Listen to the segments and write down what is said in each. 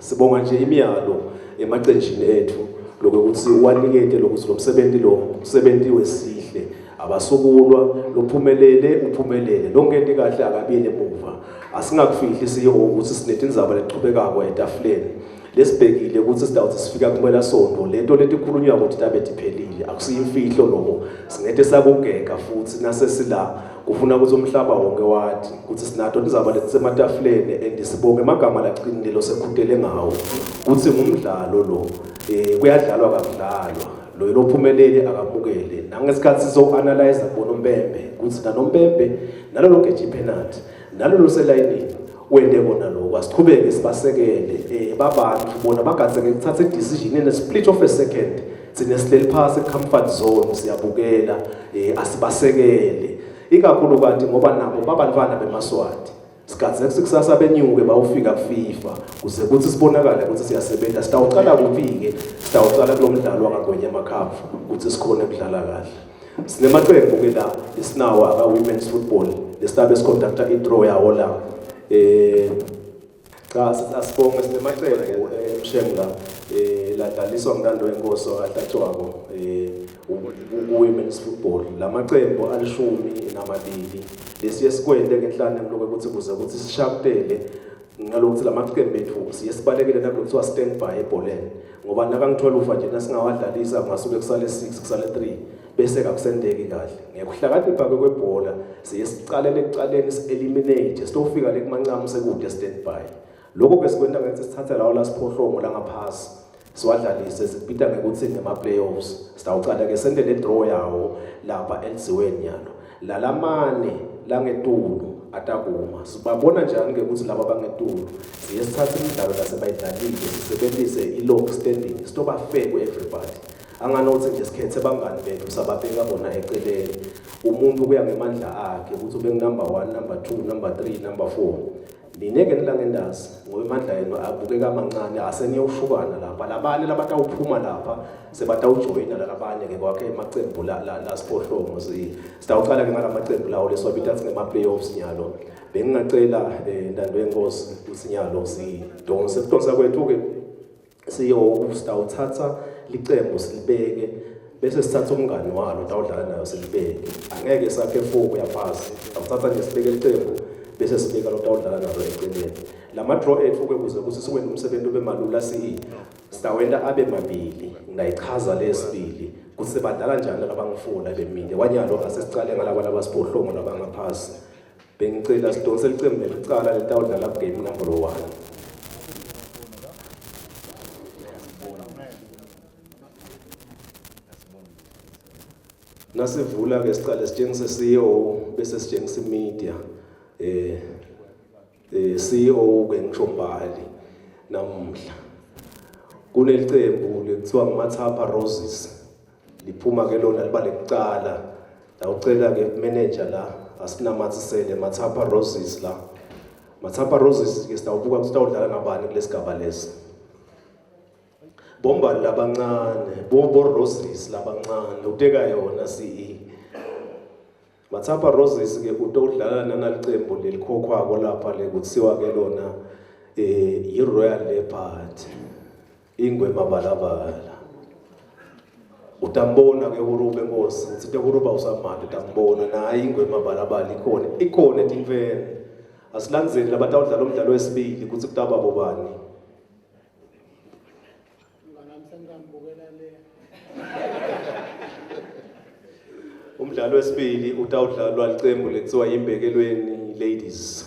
Sibonga nje imiyalo emacenjini ethu lokuthi wanikete lokuthi umsebenzi wesihle abasukulwa uphumelele lonke into kahle akabiyele emuva asingakufihli siyo ukuthi sinethi indzaba leqhubekako etafuleni lesibhekile ukuthi sidawuthi sifika kumela sonto lento letikhulunywa ukuthi tabe diphelile akusiyimfihlo lokho singethe sakugeka futhi nasesila kufuna ukuthi umhlaba wonke wathi ukuthi sinato indzaba letsematafuleni andisibonge amagama laqinile lo sekhutele ngawo ukuthi ngumdlalo lo kuyadlalwa kakudlalwa lo lophumelele akamukele nangesikhathi sizoanalyze bonombembe ukuthi nanombembe nalolo geji penalty nalolo selayinini wende bona lo asiqhubeke sibasekele babantu bona bagatseke ukuthatha idecision in a split of a second sine sihleli phansi comfort zone siyabukela asibasekele ikakhulu kanti ngoba nabo babantwana bemaswati sikhathi sekusasa benyuke bawufika kuFIFA kuze kuthi sibonakala ukuthi siyasebenza sitawuqala kuphi-ke sitawuqala kulomdlalo wakagwenya amakhafu ukuthi sikhone ukudlala kahle sinemaqembu-ke la esinawo aka-women's football lesitabe siconducta i-draw yawo la cha asibonge sinemaqembu emshenga ladlaliswa ngilando wenkosi wakahlatshwako women's football lamaqembu alishumi namabili lesiye sikwende ngenhlanje ngiloko ukuthi kuze ukuthi sishakutele ngalokuthi lamaqembu ethu siye sibalekele nakuthiwa stand by ebholeni ngoba nakangithola ufa nje nasingawadlalisa ngasuke kusale 6 kusale 3 bese kakusendeki kahle ngekuhlakanipha kwebhola siye sicalele ekuqaleni si-eliminate sitofika le kumancane sekude stand by lokho ke sikwenda ngathi sithatha lawo la siphohlongo la ngaphasi siwadlalise sibhida ngekuthi ngema-playoffs sitawucala ke sende le draw yawo lapha eliziweni yalo lalamane langetulu atakuma sibabona njani-ke ukuthi laba bangetulu siye sithathe imidlalo lasebayidlalile sisebenzise i-long standing sitoba fair ku-everybody anganothi nje sikhethe bangani bethu sababheka bona eceleni umuntu kuya ngemandla akhe ukuthi ube number 1 number 2 number 3 number 4 nineke nilangendazi ngoba amandla yenu abukeka amancane aseniyawushukana lapha labanye labatawuphuma lapha sebatawujoyina labanye ke kwakhe emacembu la siphohlongo sitawuqala ke ngalamacembu lawo leswabita athi ngema-playoffs nyalo bengingacela ntando yenkosi ukuthi nyalo sidonsa kwethu-ke sitawuthatha licembu silibeke bese sithatha umngani walo tawudlala nayo silibeke angeke sakhe foku yaphasi awuthatha nje sibeke licembu bese sibeka lo tawudlala nalo eceleni lama draw ethu ke kuze ukuthi sikwenze umsebenzi ube malula sitawenda abe mabili ngayichaza lesibili ukuthi sebadlala njani labangifuna bemile kwanyalo asesicale ngalabo labasiphohlongo labangaphasi bengicela sidonse licembu lecala letawudlala game number 1 nasivula ke sicale sitshengise CEO bese sitshengise media CEO ke ngishombali namuhla kunelicembu lekuthiwa nguMathapha Roses liphuma ke lona liba lekucala awucela ke manager la asinamathisele Mathapha Roses la Mathapha Roses ke sitawubuka ukuthi sitawudlala nabani kulesigaba lesi bomba labancane bombo Roses labancane uteka yona CE Mathapha Roses ke utodlala nanalicembu lelikhokhwako lapha lekuthiwa ke lona i-Royal Leopard ingwe mabalabala utambona ke urube Nkosi uthi tekuruba usamade utambona nayi ingwe mabalabala ikhona etimfene asilandzeli labatawudlala umdlalo wesibili ukuthi kutaba bobani umdlalo wesibili utawudlalwa licembu lekuthiwa imbekelweni ladies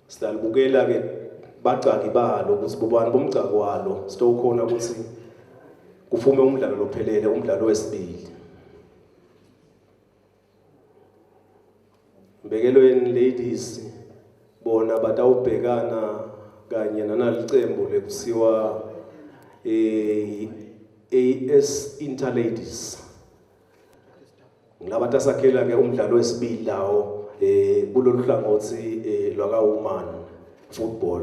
sitalibukela ke bacaki balo ukuthi bobani bomcako walo sitowukhona ukuthi kuphume umdlalo lophelele umdlalo wesibili imbekelweni ladies bona batawubhekana kanye nanalicembu lekuthiwa AS Interladies ngilaba tasakhela ke umdlalo wesibili lawo kulolu hlangothi lwaka woman football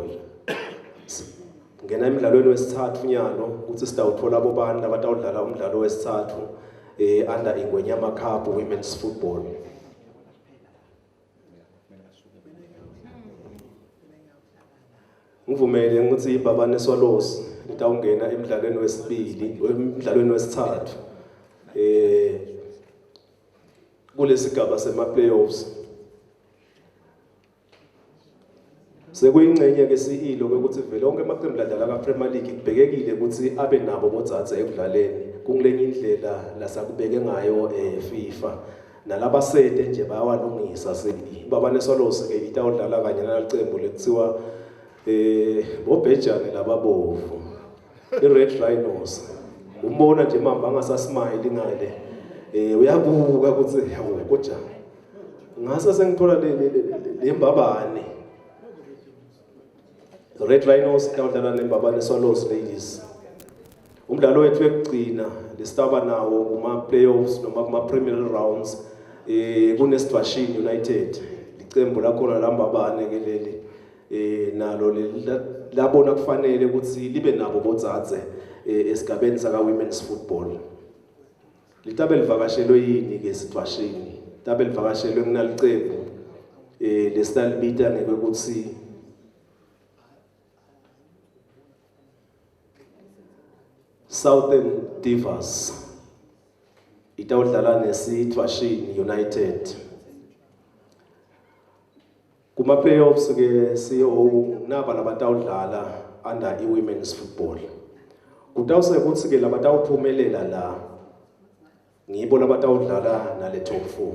ngena emidlalweni wesithathu nyalo ukuthi sitawuthola bobani abatawudlala umdlalo wesithathu under Ingwenyama Cup women's football ngivumele ukuthi iBhabane Swallows litawungena emidlalweni wesithathu kulesigaba sema-playoffs. Sekuyingcenye ke siyilo ukuthi vele onke amaqembu adlala ka-Premier League kubhekekile ukuthi abe nabo bodzadze ekudlaleni kungilenye indlela lasakubeke ngayo FIFA nalabasete nje bayawalungisa iBhabane Swallows ke itawudlala kanye nalicembu lekuthiwa bobhejane lababovu iRed Rhinos. Umbona nje mamba angasasmile ngale uyabuka ukuthi yabo kodwa ngase sengithola le mbabane Red Rhinos itawudlala neBhabane Swallows ladies. Umdlalo wethu wekugcina lesitaba nawo kuma-playoffs noma kuma-premier rounds kuneSitwashini United licembu lakhona lambabane ke leli nalo labona kufanele ukuthi libe nabo bodzadze esigabeni saka women's football. Litabe livakashelwe yini ke Sitwashini? Litabe livakashelwe kunalicembu lesitalibita ngekuthi Southern Divas itawudlala neSitwashini United. Kuma playoffs ke naba labatawudlala under women's football. Kutawuse ukuthi ke labatawuphumelela la ngibo labatawudlala nale top 4.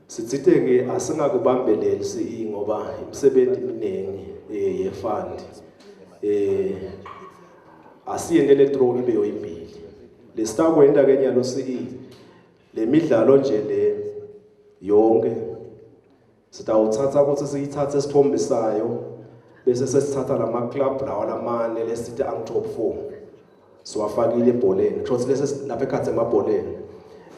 Sitsithe ke asingakubambeleli ngoba imisebenzi eminingi yefund asiyendele draw ibe yoyimbili. Lesitakwenza ke nyalo le midlalo nje le yonke sitawuthatha ukuthi siyithathe sithombisayo bese sesithatha lama club lawa lamane lesithi ang top 4 siwafakile ebholeni kusho lesi lapha ekhathe emabholeni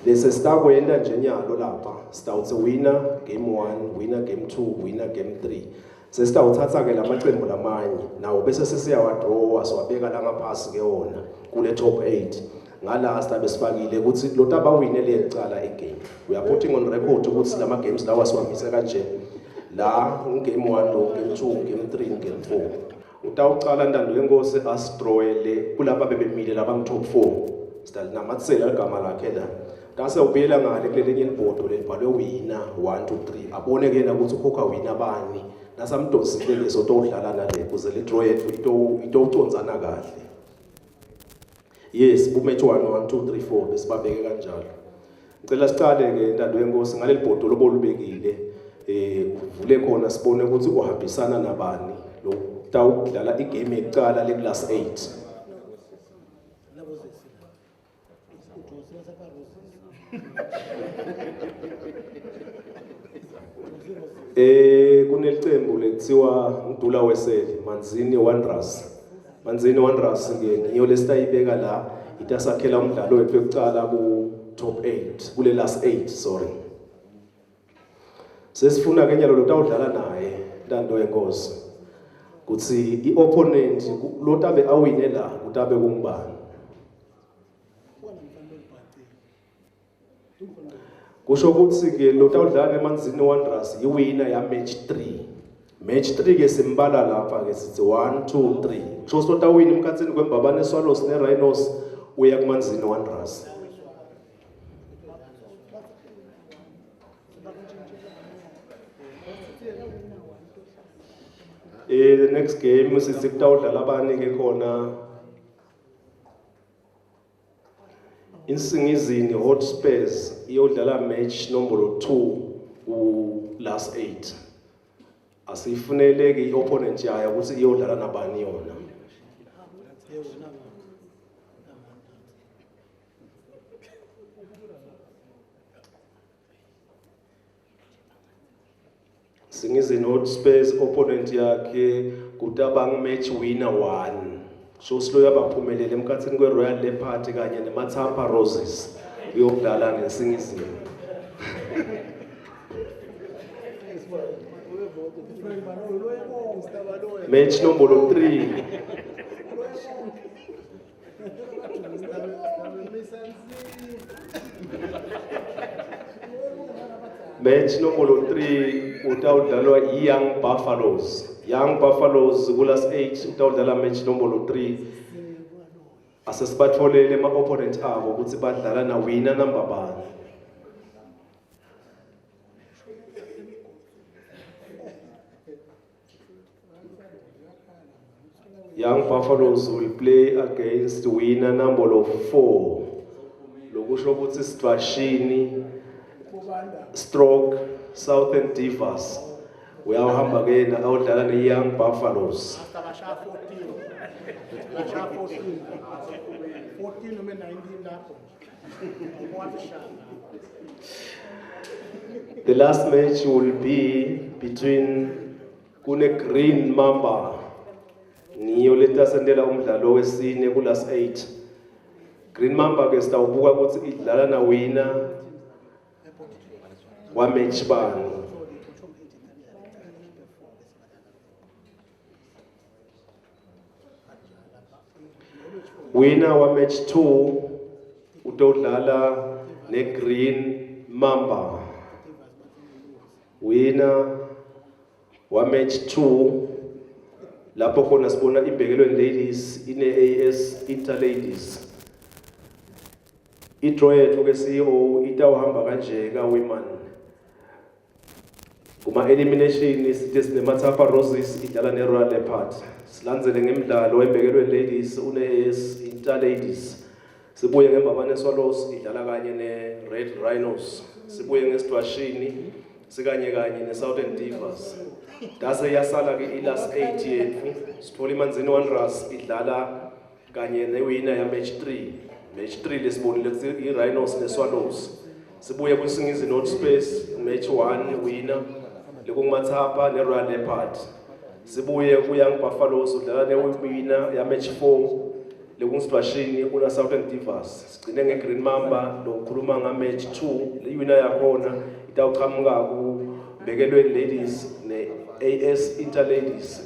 lese sitakwenda nje nyalo lapha sitawuthi winner game 1 winner game 2 winner game 3 sesitawuthatha ke lamaqembu lamanye nawo bese sesiyawadraw siwabeka la ngaphasi ke wona kule top 8 ngala sibe sifakile ukuthi lo tabawine lecala egame we are putting on record ukuthi lama games lawa siwamise kanje la game 1 lo game 2 game 3 game 4 utawucala ndando lenkosi asdrawele kulaba bebemile laba top 4 sidali namatsela igama lakhe la tase ubuyela ngale kulelinye ibhodo lelibhalwe winner 1 2 3 abone ke na ukuthi ukhokha winner bani nasamdosile leso towudlala nale kuze le draw yethu itoconzana kahle. Yes, bumatch 1 2 3 4 besibabeke kanjalo. Ngicela sicale ke ndando yenkosi ngaleli bhodo lobolubekile uvule khona sibone ukuthi uhambisana nabani lo tawudlala igame ecala le class 8. Kunelicembu lekuthiwa Ndula Weseli Manzini Wanderers. Manzini Wanderers ngiyo lesitayibeka la itasakhela umdlalo wethu ecala ku top 8 kule last 8 sorry. Sesifuna ke nyalo lotawudlala naye ndando yenkosi kuthi iopponent lotabe awine la kutabe kungubani. Kusho ukuthi ke lotawudlala neManzini Wanderers iwina ya match 3. Match 3 ke simbala lapha ke sithi 1 2 3. Kusho sotawina emkhatsini kweBhabane Swallows neRhinos uya kuManzini Wanderers. The next game sithi kutawudlala abani ke khona Insingizini Hotspurs iyodlala match number 2 ku last 8. Asifunele ke iopponent yayo ukuthi iyodlala nabani yona. Singizini Hotspurs opponent yakhe kutabang match winner 1. So sloya baphumelele emkhathini kweRoyal Leopard kanye neMathapa Roses uyokudlala ngeSingizini. Match number 3. Match number 3 utawudlalwa iYoung Buffaloes. Young Buffaloes kulas 8 utawudlala match nombolo 3. Asesibatholele ama-opponent abo ukuthi badlala na winner number bani. Young Buffaloes will play against winner number 4. Lokusho ukuthi Strashini stroke Southern Divas. Uyahamba ke na awudlala ne Young Buffaloes. 14 noma 19 lapho. The last match will be between kune Green Mamba. Niyo letasendela umdlalo wesine kulas 8. Green Mamba ke sitawubuka ukuthi idlala na winner wa match bani. Winner wa match 2 utodlala ne Green Mamba. Winner wa match 2 lapho khona sibona ibhekelweni ladies ine AS Interladies. Idraw yethu ke CEO itawuhamba kanje ka women. Kuma elimination sithe sineMathapa Roses idlala ne Royal Leopard. Silandzele ngemidlalo ebhekelweni ladies une AS Interladies. Sibuye ngeMbabane Swallows idlala kanye ne Red Rhinos. Sibuye ngeSitwashini sikanye kanye ne Southern Divas. Dase yasala ke ilas 8 yethu. Sithola iManzini Wanderers idlala kanye ne winner ya match 3. Match 3 lesibonile ukuthi iRhinos neSwallows. Sibuye kuSingizini North Space match 1 winner lekunguMathapa neRoyal Leopard. Sibuye kuYoung Buffaloes udlala newinner ya match 4 lekunguSitwashini kuna Southern Divas. Sigcine ngeGreen Mamba lokukhuluma nga match 2 le winner yakhona itawuqhamuka ku bekelweni ladies ne AS Interladies.